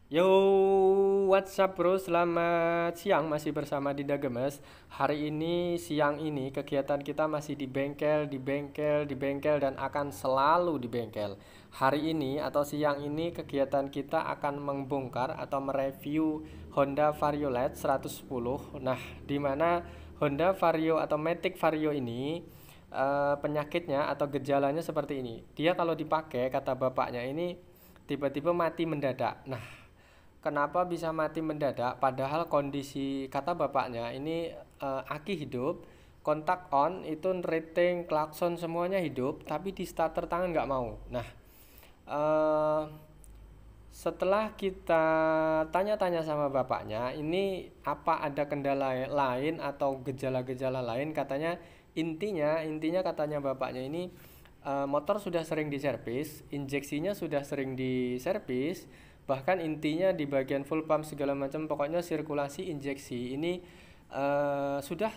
Yo, what's up bro? Selamat siang, masih bersama Dinda Gemes. Hari ini, siang ini, kegiatan kita masih di bengkel, dan akan selalu di bengkel. Hari ini atau siang ini, kegiatan kita akan membongkar atau mereview Honda Vario LED 110. Nah, di mana Honda Vario atau Matic Vario ini penyakitnya atau gejalanya seperti ini. Dia kalau dipakai, kata bapaknya ini tiba-tiba mati mendadak. Nah, kenapa bisa mati mendadak? Padahal kondisi kata bapaknya ini aki hidup, kontak on, itu rating, klakson semuanya hidup, tapi di starter tangan nggak mau. Nah, eh, setelah kita tanya-tanya sama bapaknya, ini apa ada kendala lain atau gejala-gejala lain? Katanya intinya katanya bapaknya ini motor sudah sering diservis, injeksinya sudah sering diservis, bahkan intinya di bagian full pump segala macam, pokoknya sirkulasi injeksi ini sudah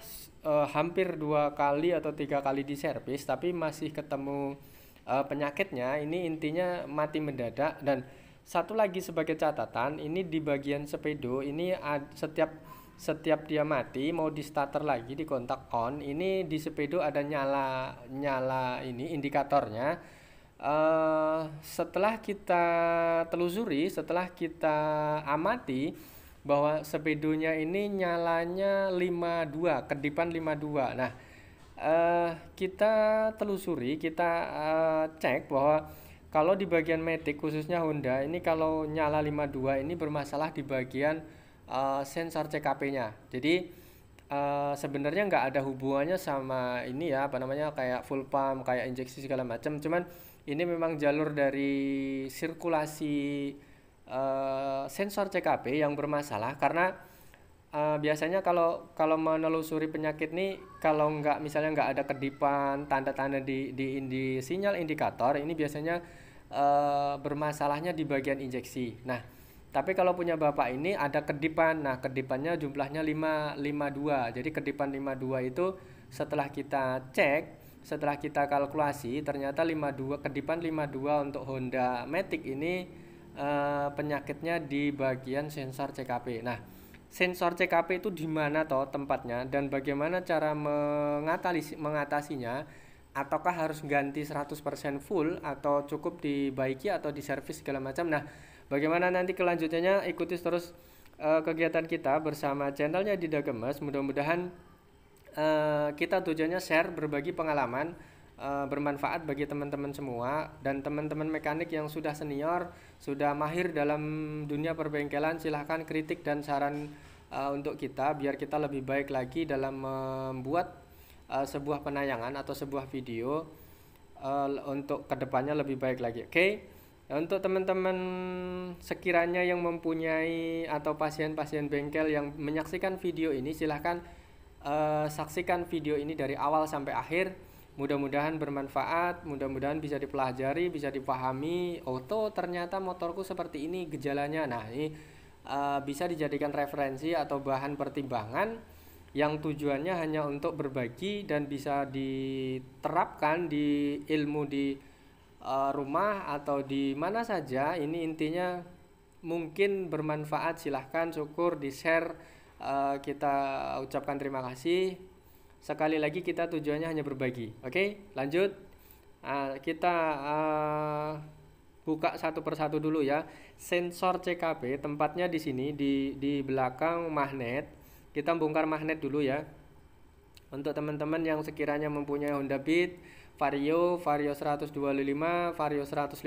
hampir 2 kali atau 3 kali diservis, tapi masih ketemu penyakitnya. Ini intinya mati mendadak. Dan satu lagi sebagai catatan, ini di bagian sepedo ini setiap setiap dia mati mau di starter lagi di kontak on, ini di sepedo ada nyala nyala ini indikatornya. Setelah kita telusuri, setelah kita amati bahwa sepedonya ini nyalanya 52, kedipan 52. Nah, kita telusuri, kita cek bahwa kalau di bagian Matic khususnya Honda ini kalau nyala 52 ini bermasalah di bagian sensor CKP-nya. Jadi sebenarnya nggak ada hubungannya sama ini ya, apa namanya, kayak full pump, kayak injeksi segala macam. Cuman ini memang jalur dari sirkulasi sensor CKP yang bermasalah. Karena biasanya kalau kalau menelusuri penyakit nih, kalau nggak, misalnya nggak ada kedipan, tanda-tanda di sinyal indikator, ini biasanya bermasalahnya di bagian injeksi. Nah, tapi kalau punya bapak ini ada kedipan. Nah, kedipannya jumlahnya 552. Jadi kedipan 52 itu setelah kita cek, setelah kita kalkulasi, ternyata 52, kedipan 52 untuk Honda Matic ini penyakitnya di bagian sensor CKP. Nah, sensor CKP itu di mana toh tempatnya dan bagaimana cara mengatasinya? Ataukah harus ganti 100% full atau cukup dibaiki atau diservis segala macam? Nah, bagaimana nanti kelanjutannya, ikuti terus kegiatan kita bersama channelnya Dinda Gemes. Mudah-mudahan kita tujuannya share, berbagi pengalaman, bermanfaat bagi teman-teman semua. Dan teman-teman mekanik yang sudah senior, sudah mahir dalam dunia perbengkelan, silahkan kritik dan saran untuk kita, biar kita lebih baik lagi dalam membuat sebuah penayangan atau sebuah video untuk kedepannya lebih baik lagi. Oke? Untuk teman-teman sekiranya yang mempunyai atau pasien-pasien bengkel yang menyaksikan video ini, silahkan saksikan video ini dari awal sampai akhir. Mudah-mudahan bermanfaat, mudah-mudahan bisa dipelajari, bisa dipahami. Oh, tuh ternyata motorku seperti ini gejalanya. Nah, ini bisa dijadikan referensi atau bahan pertimbangan yang tujuannya hanya untuk berbagi dan bisa diterapkan di ilmu di rumah atau di mana saja. Ini intinya mungkin bermanfaat. Silahkan, syukur, di share. Kita ucapkan terima kasih. Sekali lagi, kita tujuannya hanya berbagi. Oke, lanjut. Kita buka satu persatu dulu ya. Sensor CKP tempatnya di sini, di belakang magnet. Kita bongkar magnet dulu ya. Untuk teman-teman yang sekiranya mempunyai Honda Beat, Vario 125, Vario 150,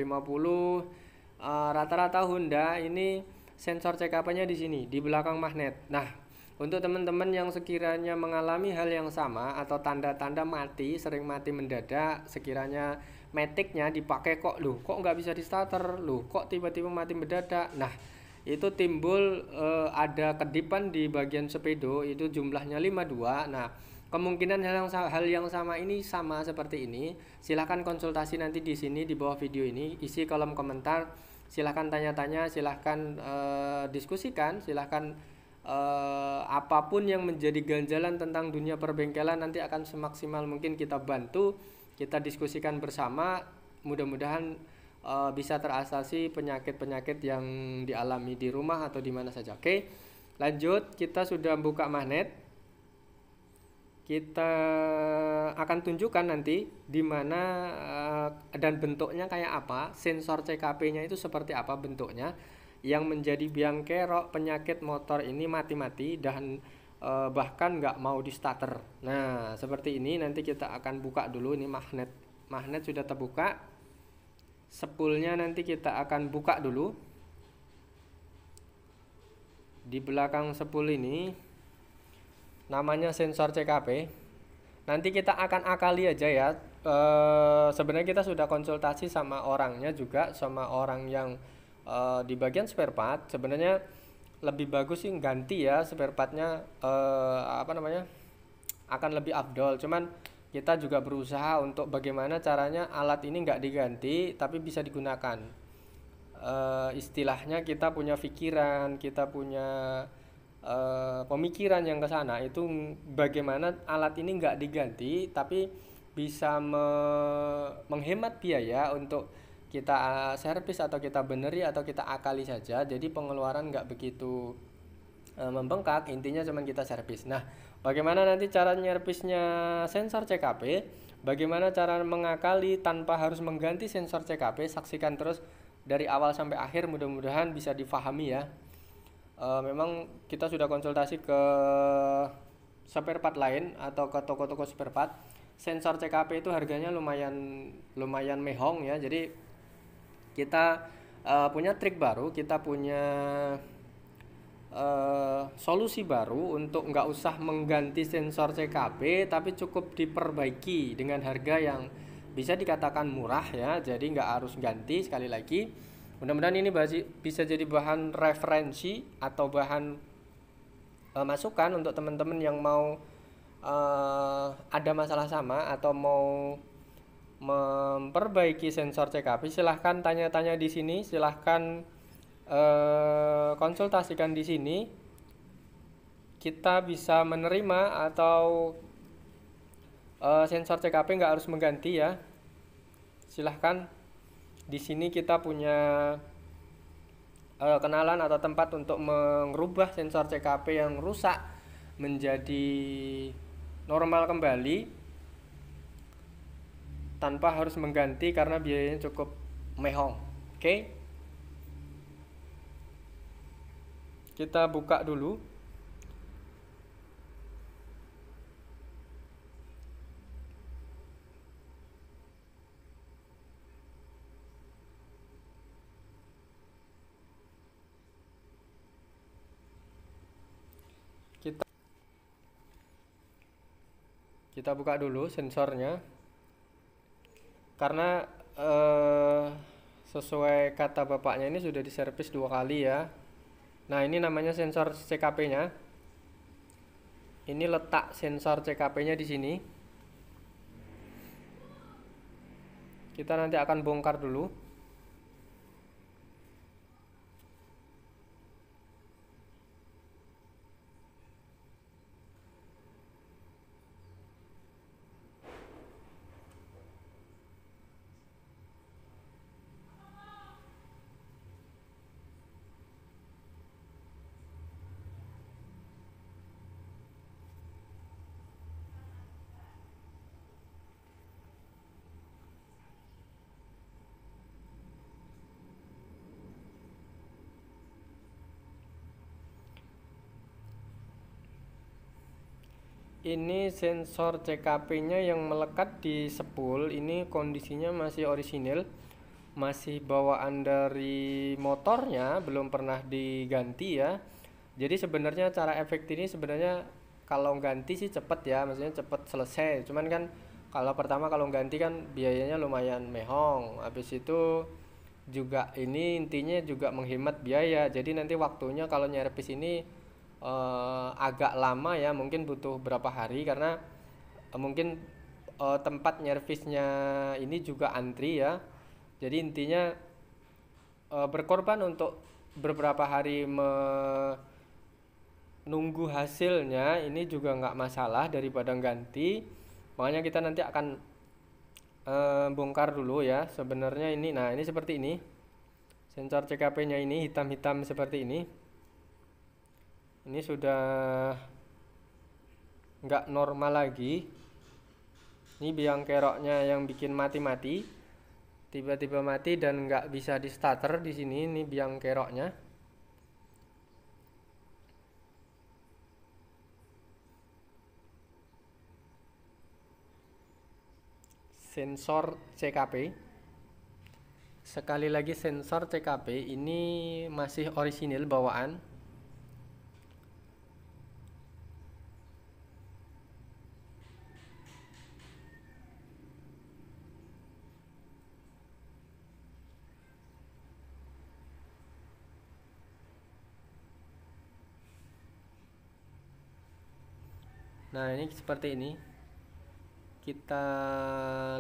rata-rata Honda ini sensor CKP-nya di sini, di belakang magnet. Nah, untuk teman-teman yang sekiranya mengalami hal yang sama atau tanda-tanda mati, sering mati mendadak, sekiranya Matic-nya dipakai kok nggak bisa di starter, kok tiba-tiba mati mendadak. Nah, itu timbul ada kedipan di bagian sepedo, itu jumlahnya 52. Nah, kemungkinan hal yang sama ini sama seperti ini. Silahkan konsultasi nanti di sini di bawah video ini, isi kolom komentar. Silahkan tanya-tanya, silahkan diskusikan, silahkan apapun yang menjadi ganjalan tentang dunia perbengkelan nanti akan semaksimal mungkin kita bantu, kita diskusikan bersama. Mudah-mudahan bisa teratasi penyakit-penyakit yang dialami di rumah atau di mana saja. Oke, lanjut, kita sudah buka magnet. Kita akan tunjukkan nanti di mana dan bentuknya kayak apa, sensor CKP-nya itu seperti apa bentuknya, yang menjadi biang kerok penyakit motor ini mati-mati dan bahkan nggak mau di starter. Nah, seperti ini. Nanti kita akan buka dulu ini magnet sudah terbuka. Spoolnya nanti kita akan buka dulu. Di belakang spool ini namanya sensor CKP. Nanti kita akan akali aja ya. Sebenarnya kita sudah konsultasi sama orangnya juga, sama orang yang di bagian spare part. Sebenarnya lebih bagus sih ganti ya spare partnya, akan lebih afdol. Cuman kita juga berusaha untuk bagaimana caranya alat ini nggak diganti tapi bisa digunakan. Istilahnya kita punya pikiran, kita punya pemikiran yang ke sana, itu bagaimana alat ini nggak diganti tapi bisa menghemat biaya untuk kita servis atau kita beneri atau kita akali saja, jadi pengeluaran nggak begitu membengkak. Intinya cuma kita servis. Nah, bagaimana nanti cara nyervisnya sensor CKP, bagaimana cara mengakali tanpa harus mengganti sensor CKP, saksikan terus dari awal sampai akhir, mudah-mudahan bisa difahami ya. Memang kita sudah konsultasi ke spare part lain atau ke toko-toko spare part. Sensor CKP itu harganya lumayan mehong ya. Jadi kita punya trik baru, kita punya solusi baru untuk nggak usah mengganti sensor CKP tapi cukup diperbaiki dengan harga yang bisa dikatakan murah ya. Jadi nggak harus ganti. Sekali lagi, mudah-mudahan ini bisa jadi bahan referensi atau bahan masukan untuk teman-teman yang mau ada masalah sama atau mau memperbaiki sensor CKP. Silahkan tanya-tanya di sini, silahkan konsultasikan di sini. Kita bisa menerima atau sensor CKP nggak harus mengganti ya. Silahkan. Di sini kita punya kenalan atau tempat untuk merubah sensor CKP yang rusak menjadi normal kembali tanpa harus mengganti karena biayanya cukup mehong. Oke, kita buka dulu. Kita buka dulu sensornya, karena sesuai kata bapaknya ini sudah diservis 2 kali ya. Nah, ini namanya sensor CKP-nya. Ini letak sensor CKP-nya di sini. Kita nanti akan bongkar dulu. Ini sensor CKP-nya yang melekat di spool. Ini kondisinya masih orisinil, masih bawaan dari motornya, belum pernah diganti ya. Jadi sebenarnya cara efektif ini sebenarnya kalau ganti sih cepet ya, maksudnya cepet selesai. Cuman kan kalau pertama kalau ganti kan biayanya lumayan mehong. Habis itu juga ini intinya juga menghemat biaya. Jadi nanti waktunya kalau nyervis ini agak lama ya, mungkin butuh berapa hari karena mungkin tempat nyervisnya ini juga antri ya. Jadi intinya berkorban untuk beberapa hari menunggu hasilnya ini juga nggak masalah daripada ganti. Makanya kita nanti akan bongkar dulu ya. Sebenarnya ini, nah ini seperti ini. Sensor CKP-nya ini hitam-hitam seperti ini. Ini sudah nggak normal lagi. Ini biang keroknya yang bikin mati-mati, tiba-tiba mati dan nggak bisa di starter di sini. Ini biang keroknya. Sensor CKP. Sekali lagi sensor CKP ini masih orisinil bawaan. Nah, ini seperti ini. Kita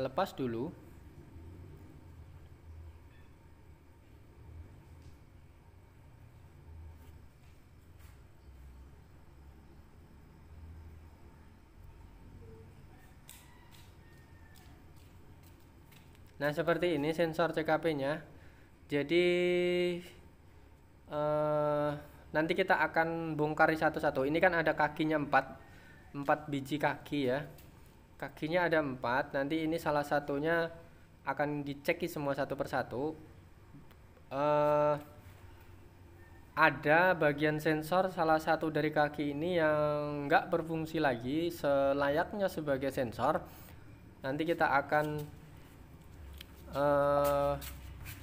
lepas dulu. Nah, seperti ini sensor CKP-nya. Jadi nanti kita akan bongkar satu-satu. Ini kan ada kakinya 4 biji kaki ya. Kakinya ada 4. Nanti ini salah satunya akan dicek semua satu persatu. Ada bagian sensor salah satu dari kaki ini yang nggak berfungsi lagi selayaknya sebagai sensor. Nanti kita akan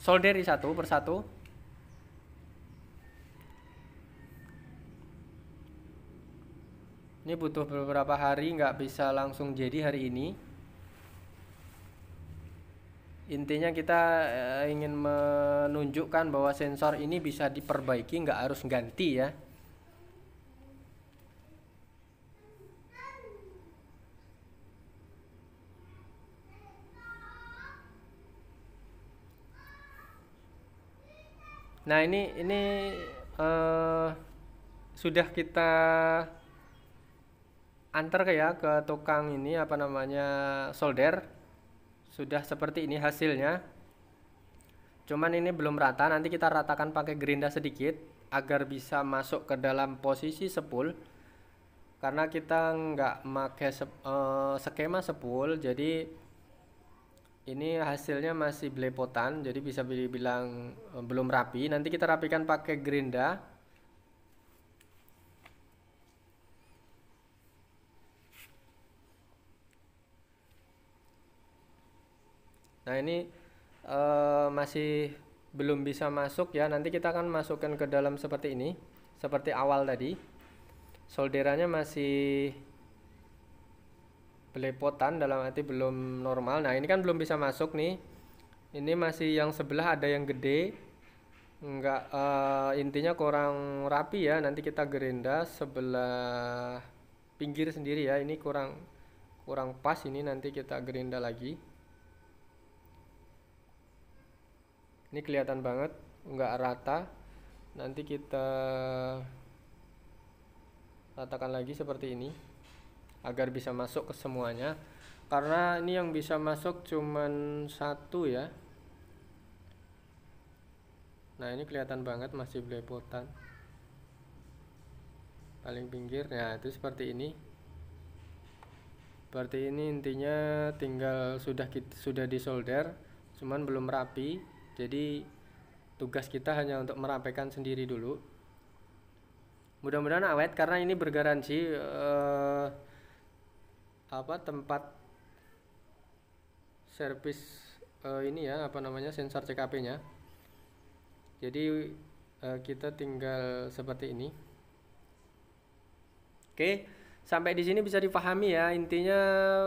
solderi satu persatu. Ini butuh beberapa hari, nggak bisa langsung jadi hari ini. Intinya kita ingin menunjukkan bahwa sensor ini bisa diperbaiki, nggak harus ganti ya. Nah ini sudah kita antar ke tukang ini apa namanya solder. Sudah seperti ini hasilnya. Cuman ini belum rata, nanti kita ratakan pakai gerinda sedikit agar bisa masuk ke dalam posisi sepul. Karena kita nggak pakai skema sepul, jadi ini hasilnya masih belepotan, jadi bisa dibilang belum rapi. Nanti kita rapikan pakai gerinda. Nah ini masih belum bisa masuk ya. Nanti kita akan masukkan ke dalam seperti ini, seperti awal tadi. Solderannya masih belepotan, dalam arti belum normal. Nah ini kan belum bisa masuk nih. Ini masih yang sebelah ada yang gede, enggak intinya kurang rapi ya. Nanti kita gerinda sebelah pinggir sendiri ya. Ini kurang pas, ini nanti kita gerinda lagi. Ini kelihatan banget nggak rata. Nanti kita ratakan lagi seperti ini agar bisa masuk ke semuanya. Karena ini yang bisa masuk cuman satu ya. Nah ini kelihatan banget masih belepotan. Paling pinggir, nah itu seperti ini. Seperti ini intinya, tinggal sudah disolder, cuman belum rapi. Jadi tugas kita hanya untuk merapikan sendiri dulu. Mudah-mudahan awet karena ini bergaransi tempat servis ini ya apa namanya sensor CKP-nya. Jadi kita tinggal seperti ini. Oke, sampai di sini bisa dipahami ya. Intinya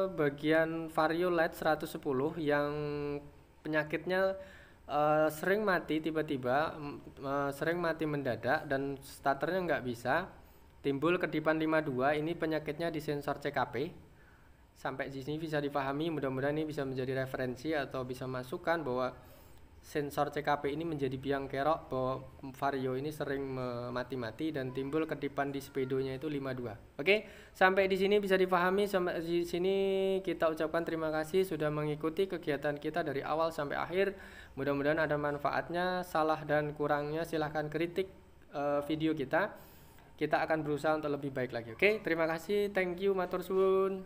bagian vario LED 110 yang penyakitnya sering mati tiba-tiba, sering mati mendadak dan starternya nggak bisa, timbul kedipan 52. Ini penyakitnya di sensor CKP. Sampai di sini bisa dipahami, mudah-mudahan ini bisa menjadi referensi atau bisa masukan bahwa sensor CKP ini menjadi biang kerok bahwa Vario ini sering mati-mati dan timbul kedipan di speedonya itu 52. Oke, sampai di sini bisa dipahami. Sampai di sini kita ucapkan terima kasih sudah mengikuti kegiatan kita dari awal sampai akhir. Mudah-mudahan ada manfaatnya. Salah dan kurangnya silahkan kritik video kita. Kita akan berusaha untuk lebih baik lagi. Oke, terima kasih. Thank you, matur suwun.